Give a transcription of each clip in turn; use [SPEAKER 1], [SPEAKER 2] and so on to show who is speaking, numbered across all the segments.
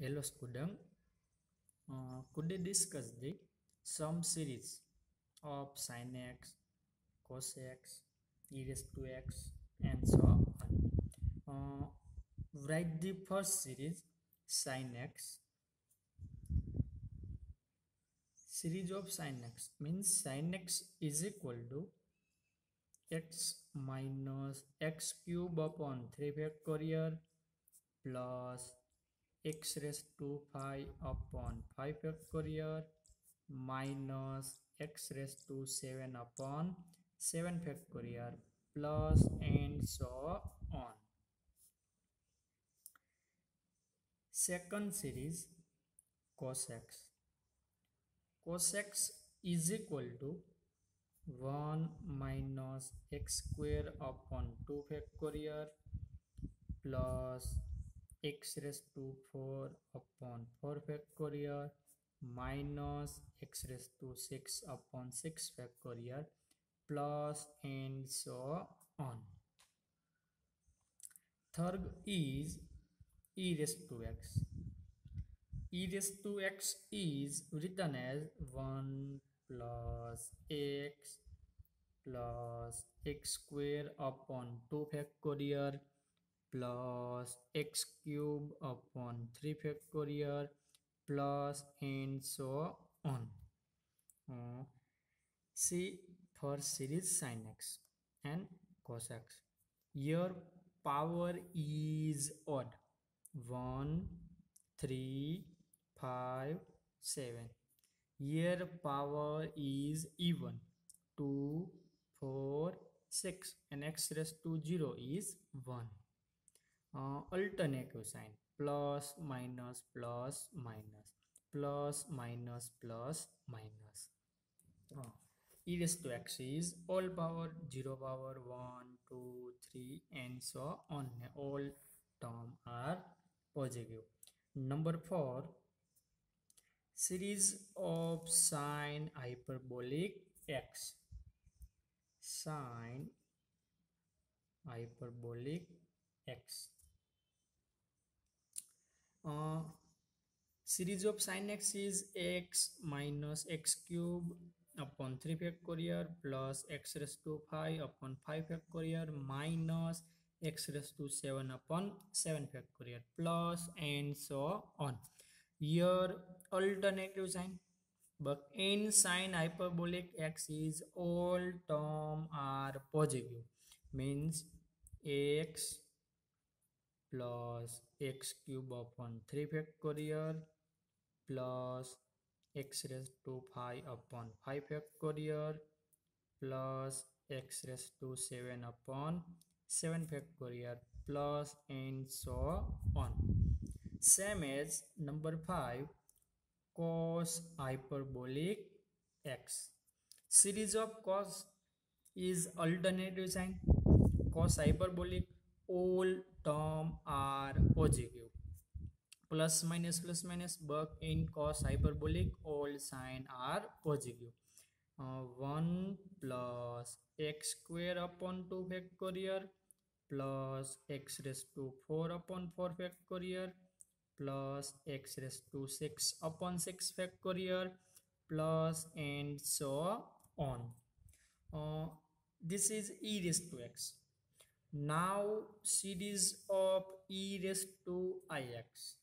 [SPEAKER 1] Hello student, could we discuss the sum series of sin x, cos x, e raised to x and so on. Write the first series sin x. Series of sin x means sin x is equal to x minus x cube upon 3 factorial plus x raised to 5 upon 5 factorial minus x raised to 7 upon 7 factorial plus and so on. Second series cos x. Cos x is equal to 1 minus x square upon 2 factorial plus x raised to 4 upon 4 factorial minus x raised to 6 upon 6 factorial plus and so on. Third is e raised to x. E raised to x is written as 1 plus x square upon 2 factorial plus x cube upon 3 factorial plus and so on. See first series sin x and cos x. Here power is odd. 1, 3, 5, 7. Here power is even. 2, 4, 6 and x raised to 0 is 1. Alternative sign plus minus plus minus plus minus plus minus. E raised to x is all power 0 power 1 2 3 and so on. All term are positive. Number 4, series of sine hyperbolic x. Sine hyperbolic x. Series of sin x is x minus x cube upon 3 factorial plus x raised to 5 upon 5 factorial minus x raised to 7 upon 7 factorial plus and so on. Here alternative sign, but in sine hyperbolic x is all term are positive, means x plus x cube upon 3 factorial plus x raised to 5 upon 5 factorial plus x raised to 7 upon 7 factorial plus and so on. Same as number 5, cos hyperbolic x. Series of cos is alternative sign. Cos hyperbolic all term are positive. Plus minus but in cos hyperbolic all sign are positive. 1 plus x square upon 2 factorial plus x raised to 4 upon 4 factorial plus x raised to 6 upon 6 factorial plus and so on. This is e raised to x. Now series of e raised to ix.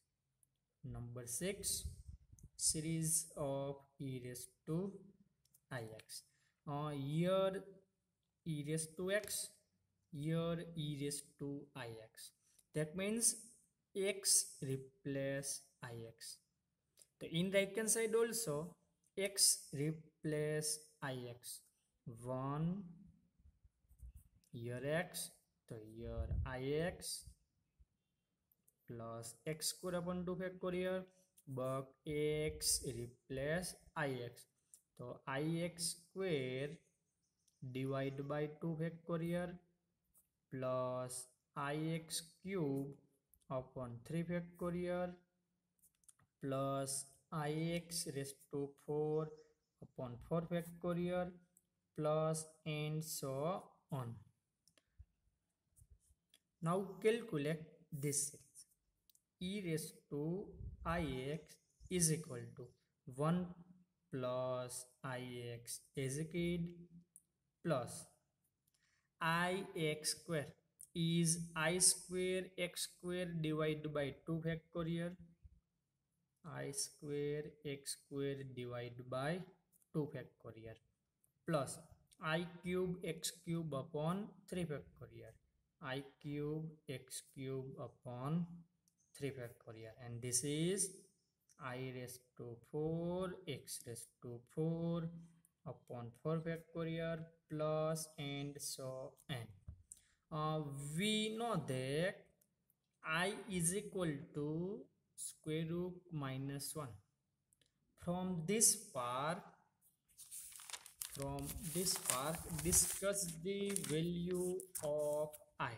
[SPEAKER 1] Number 6, series of e raised to ix. Here e raised to x, here e raised to ix. That means x replace ix. So in right hand side also x replace ix. 1 here x, so here ix plus x square upon 2 factorial, but x replace ix. So ix square divide by 2 factorial plus ix cube upon 3 factorial plus ix raised to 4 upon 4 factorial plus and so on. Now calculate this series. e raised to ix is equal to 1 plus ix as a kid plus ix square is I square x square divided by 2 factorial I square x square divided by 2 factorial plus I cube x cube upon 3 factorial I cube x cube upon 3 factorial and this is I raised to 4 x raised to 4 upon 4 factorial plus and so on. We know that I is equal to square root minus 1. From this part, discuss the value of I.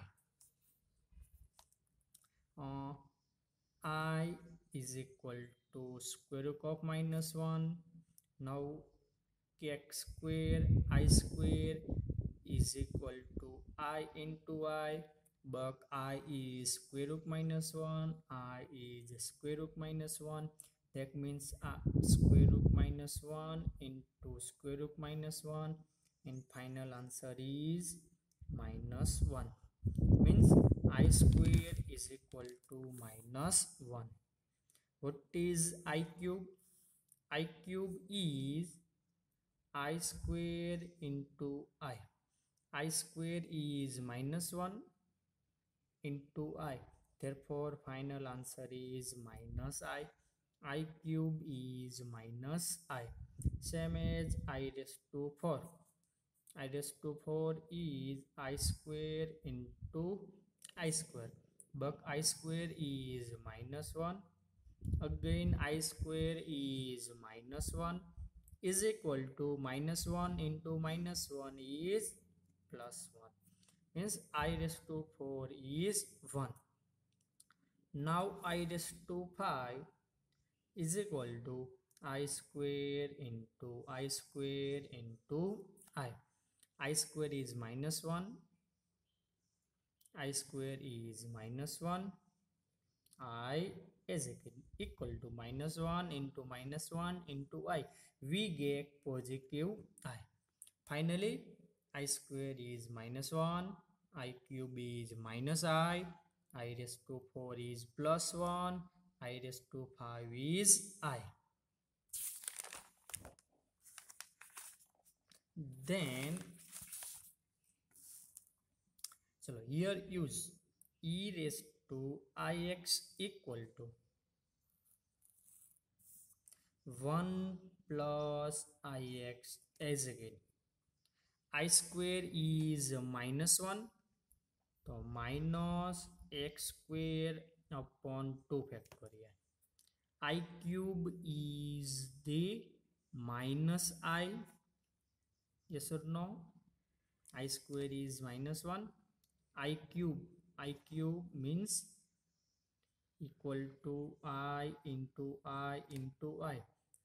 [SPEAKER 1] I is equal to square root of minus 1. Now x square I square is equal to I into I, but I is square root minus 1, I is square root minus 1. That means square root minus 1 into square root minus 1 and final answer is minus 1. Means I square is equal to minus 1. What is I cube? I cube is I square into I. I square is minus 1 into I. Therefore, final answer is minus I. I cube is minus I. Same as I raised to 4. I raised to 4 is I square into I square. But I square is minus 1. Again I square is minus 1 is equal to minus 1 into minus 1 is plus 1. Means I raised to 4 is 1. Now I raised to 5 is equal to I square into I square into I. I square is minus 1. I square is minus 1. I is equal to minus 1 into minus 1 into I. We get positive I. Finally, I square is minus 1. I cube is minus I raised to 4 is plus 1. I raised to 5 is I. Then, so here use e raised to ix equal to 1 plus ix as again. I square is minus 1. So minus x square upon 2 factorial. I cube is the minus I. Yes or no? I square is minus 1. I cube means equal to I into I into I.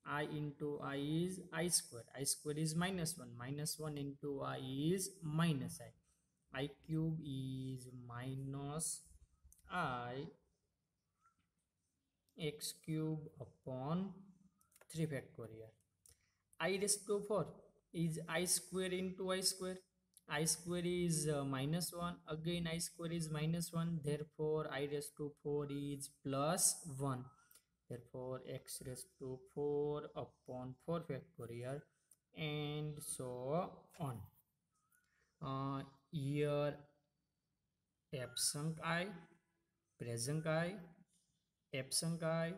[SPEAKER 1] I into I is I square. I square is minus 1. Minus 1 into I is minus I. I cube is minus I x cube upon 3 factorial. I raised to 4 is I square into I square. I square is minus 1. Again I square is minus 1. Therefore I raised to 4 is plus 1. Therefore x raised to 4 upon 4 factorial and so on. Here absent I, present I, absent I,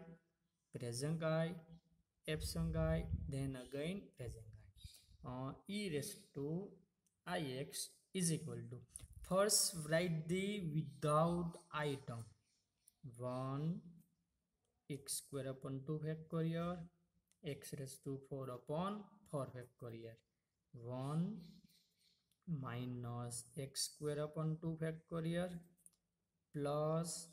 [SPEAKER 1] present I, absent I, then again present I. E raised to ix is equal to, first write the without I term, 1 x square upon 2 factorial, x raised to 4 upon 4 factorial, 1 minus x square upon 2 factorial plus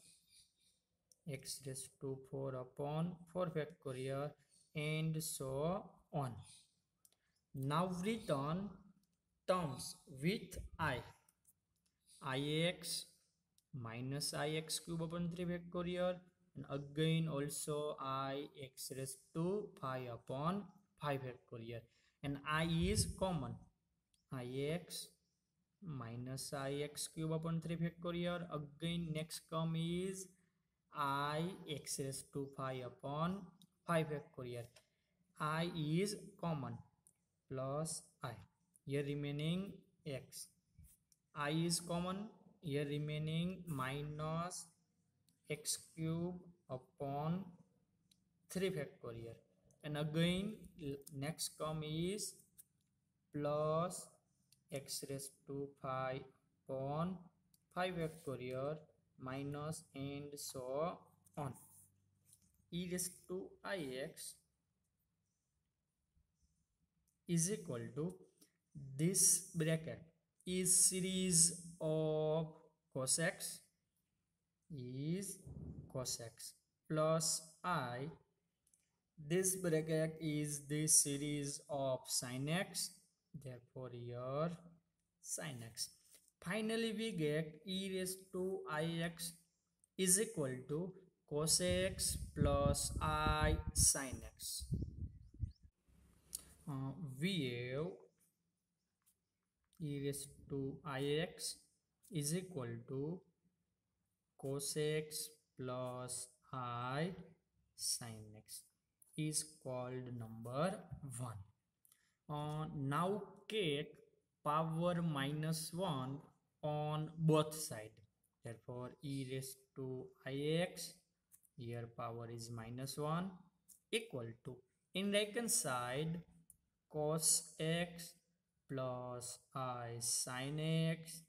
[SPEAKER 1] x raised to 4 upon 4 factorial and so on. Now return terms with I. Ix minus ix cube upon 3 factorial. and again also I x raised to 5 upon 5 factorial, and I is common, ix minus ix cube upon 3 factorial. Again next term is I x raised to 5 upon 5 factorial. I is common plus I. Here remaining x. I is common. Here remaining minus x cube upon 3 factorial. And again next term is plus x raised to 5 upon 5 factorial minus and so on. E raised to ix is equal to this bracket is series of cos x is cos x plus I. This bracket is the series of sin x, therefore here sin x. Finally we get e raised to ix is equal to cos x plus I sin x. We have e raised to ix is equal to cos x plus I sin x is called number 1. Now take power minus 1 on both sides. Therefore e raised to ix, here power is minus 1, equal to, in right hand side, cos x plus I sin x,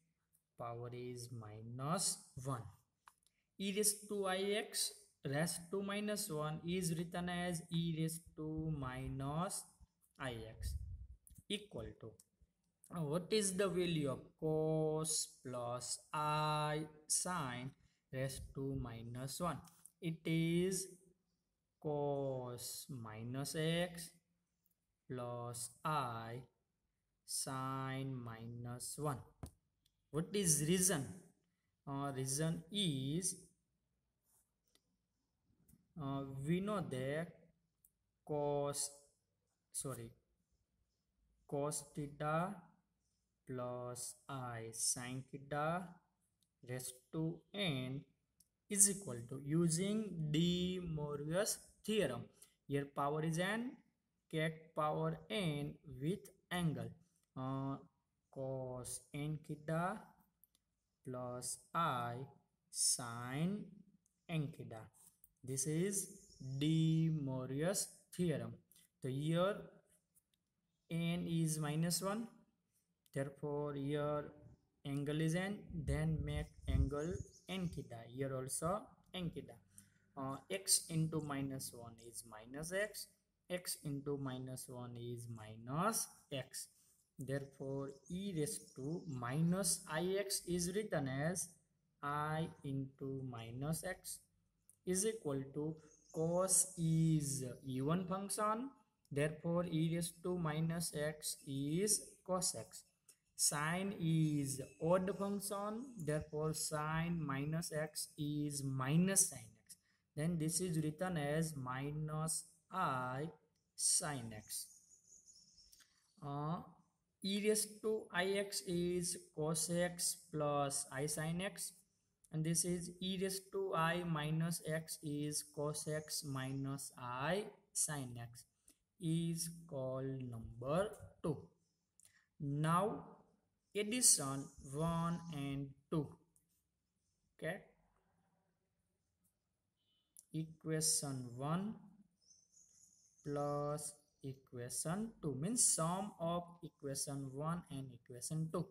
[SPEAKER 1] power is minus 1. E raised to ix raised to minus 1 is written as e raised to minus ix equal to, what is the value of cos plus I sin raised to minus 1? It is cos minus x plus I sin minus 1. What is reason? Reason is we know that cos theta plus I sin theta raised to n is equal to, using De Moivre's theorem, here power is n, cat power n with angle, cos n theta plus I sin n theta. This is De Moivre's theorem. So here n is minus 1, therefore here angle is n, then make angle n theta, here also n theta. X into minus 1 is minus x, x into minus 1 is minus x. Therefore e raised to minus ix is written as I into minus x is equal to, cos is even function, therefore e raised to minus x is cos x. Sin is odd function, therefore sin minus x is minus sin x. Then this is written as minus I sin x. E raised to ix is cos x plus I sin x, and this is e raised to I minus x is cos x minus I sin x is called number 2. Now addition 1 and 2. Okay, equation 1 plus equation 2 means sum of equation 1 and equation 2.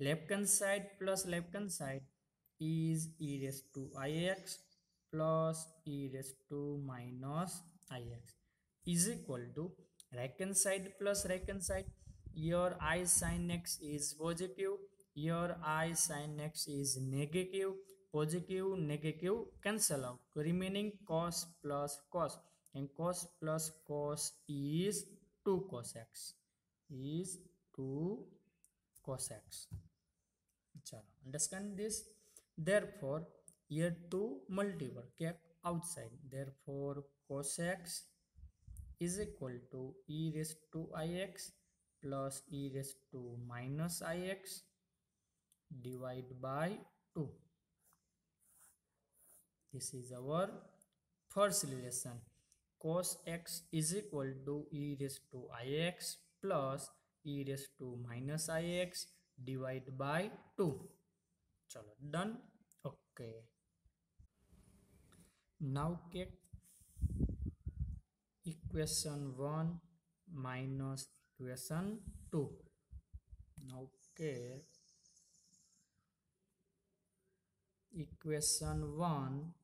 [SPEAKER 1] Left hand side plus left hand side is e raised to ix plus e raised to minus ix is equal to right hand side plus right hand side. Here I sin x is positive, here I sin x is negative. Positive negative cancel out, remaining cos plus cos, and cos plus cos is 2 cos x is 2 cos x. Chalo, understand this. Therefore here 2 multiple, okay, outside. Therefore, cos x is equal to e raised to ix plus e raised to minus ix divided by 2. This is our first relation. Cos x is equal to e raised to ix plus e raised to minus ix divided by 2. चलो done. Okay. Now take equation 1 minus equation 2. Now take equation 1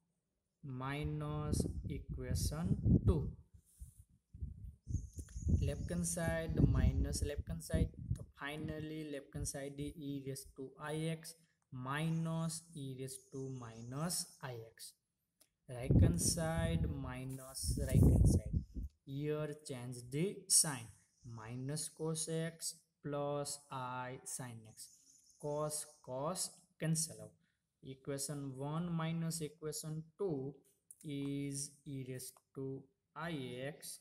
[SPEAKER 1] minus equation 2. Left hand side minus left hand side. So finally left hand side is e raised to ix minus e raised to minus ix. Right hand side minus right hand side. Here change the sign. Minus cos x plus I sin x. Cos cancel out. Equation 1 minus equation 2 is e raised to ix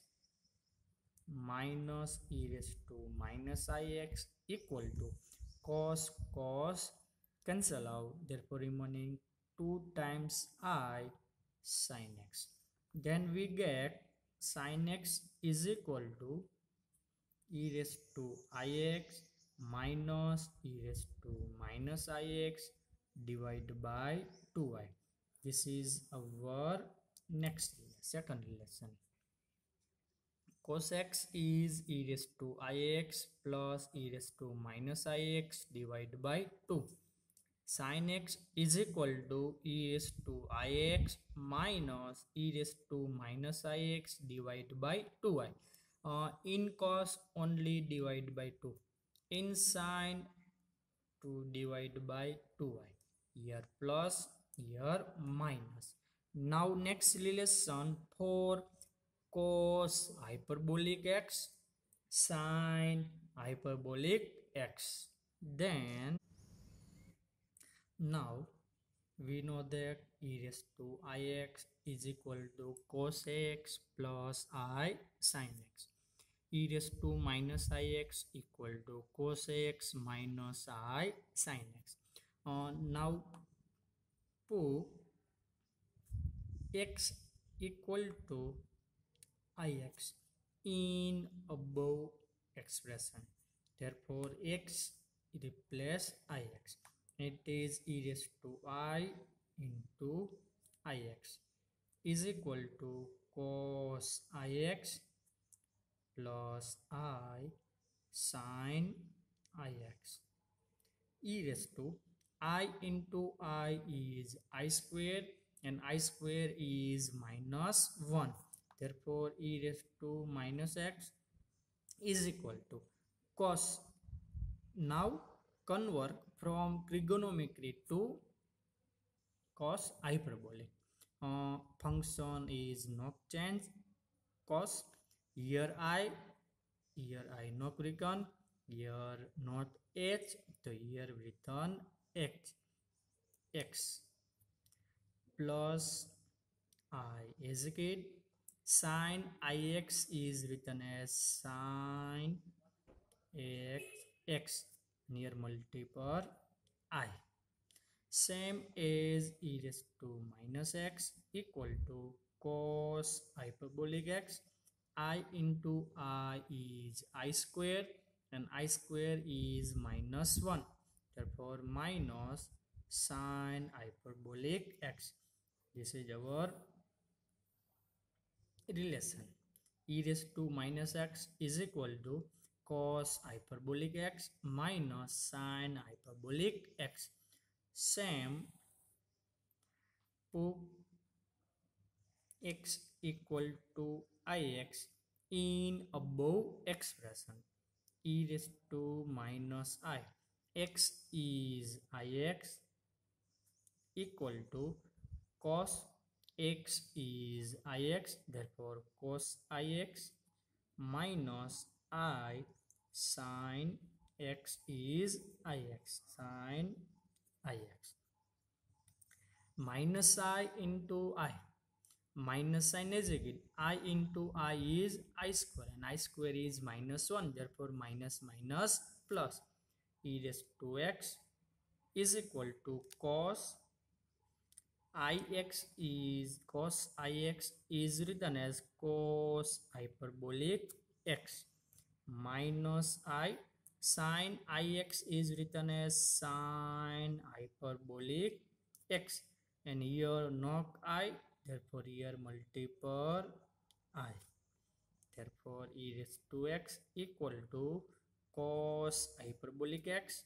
[SPEAKER 1] minus e raised to minus ix equal to cos cancel out, therefore remaining 2 times I sin x. Then we get sin x is equal to e raised to ix minus e raised to minus ix divided by 2i. This is our next second relation. Cos x is e raised to ix plus e raised to minus ix divided by 2. Sin x is equal to e raised to ix minus e raised to minus ix divided by 2i. In cos only divide by 2. In sin 2 divide by 2i. Here plus, here minus. Now next relation for cos hyperbolic x sin hyperbolic x. Then now we know that e raised to ix is equal to cos x plus I sin x. E raised to minus ix equal to cos x minus I sin x. Now put x equal to ix in above expression. Therefore, x replace ix. It is e raised to I into ix is equal to cos ix plus I sin ix. E raised to I into I is I square and I square is minus 1. Therefore, e raised to minus x is equal to cos. Now convert from trigonometry to cos hyperbolic. Function is not change. Cos here I not written, here not h, so here written x plus I execute. Sin ix is written as sin x near multiple I. Same as e raised to minus x equal to cos hyperbolic x. I into I is I square and I square is minus 1. Therefore minus sin hyperbolic x. This is our relation. E raised to minus x is equal to cos hyperbolic x minus sin hyperbolic x. Same, put x equal to ix in above expression. E raised to minus I. X is ix equal to cos x is ix, therefore cos ix minus I sin x is ix, sin ix minus I into I. minus sign is again I into I is I square, and I square is minus 1, therefore minus minus plus e raised to x is equal to cos ix is written as cos hyperbolic x minus I sin ix is written as sin hyperbolic x, and here knock I, therefore here multiple I, therefore e raised to x equal to cos hyperbolic x.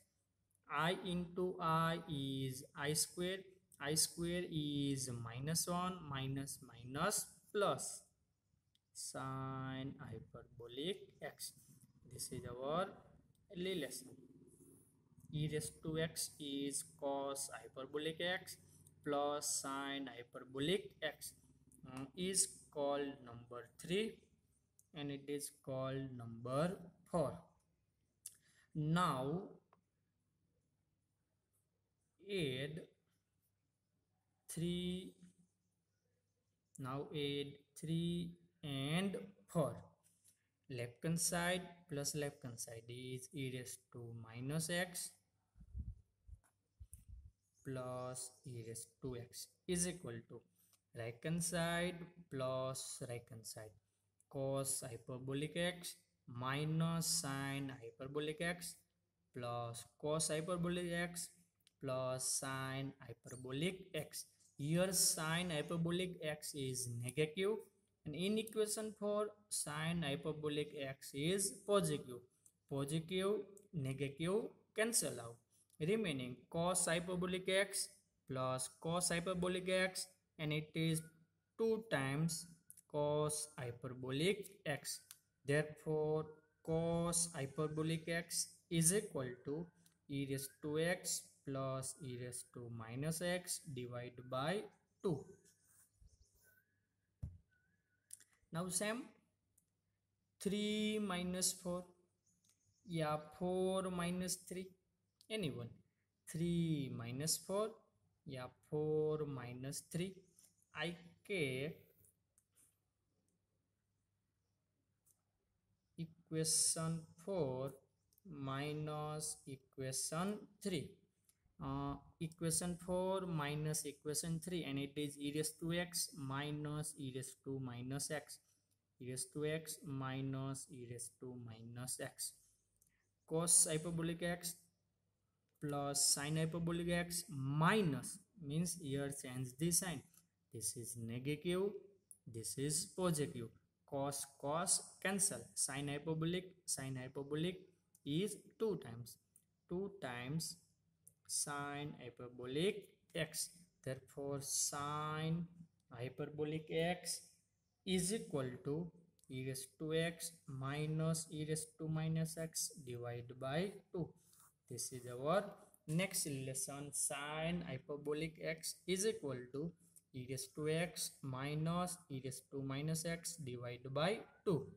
[SPEAKER 1] I into I is I square is minus 1 minus minus plus sin hyperbolic x. This is our relation. E raised to x is cos hyperbolic x plus sin hyperbolic x is called number 3, and it is called number 4. Now add 3 and 4. Left hand side plus left hand side is e raised to minus x plus e raised to x is equal to right hand side plus right hand side cos hyperbolic x minus sin hyperbolic x plus cos hyperbolic x plus sin hyperbolic x. Here sin hyperbolic x is negative, and in equation 4 sin hyperbolic x is positive. Positive, negative cancel out, remaining cos hyperbolic x plus cos hyperbolic x, and it is 2 times cos hyperbolic x. Therefore cos hyperbolic x is equal to e raised to x plus e raised to minus x divided by 2. Now same 3 minus 4, yeah, 4 minus 3, anyone. 3 minus 4, yeah, 4 minus 3. I kept equation 4 minus equation 3. Equation 4 minus equation 3, and it is e raised to x minus e raised to minus x, e raised to x minus e raised to minus x. Cos hyperbolic x plus sin hyperbolic x minus means here change the sign. This is negative, this is positive. Cos cancel. Sin hyperbolic is 2 times. 2 times sin hyperbolic x. Therefore sin hyperbolic x is equal to e raised to x minus e raised to minus x divided by 2. This is our next relation. Sin hyperbolic x is equal to e raised to x minus e raised to minus x divided by 2.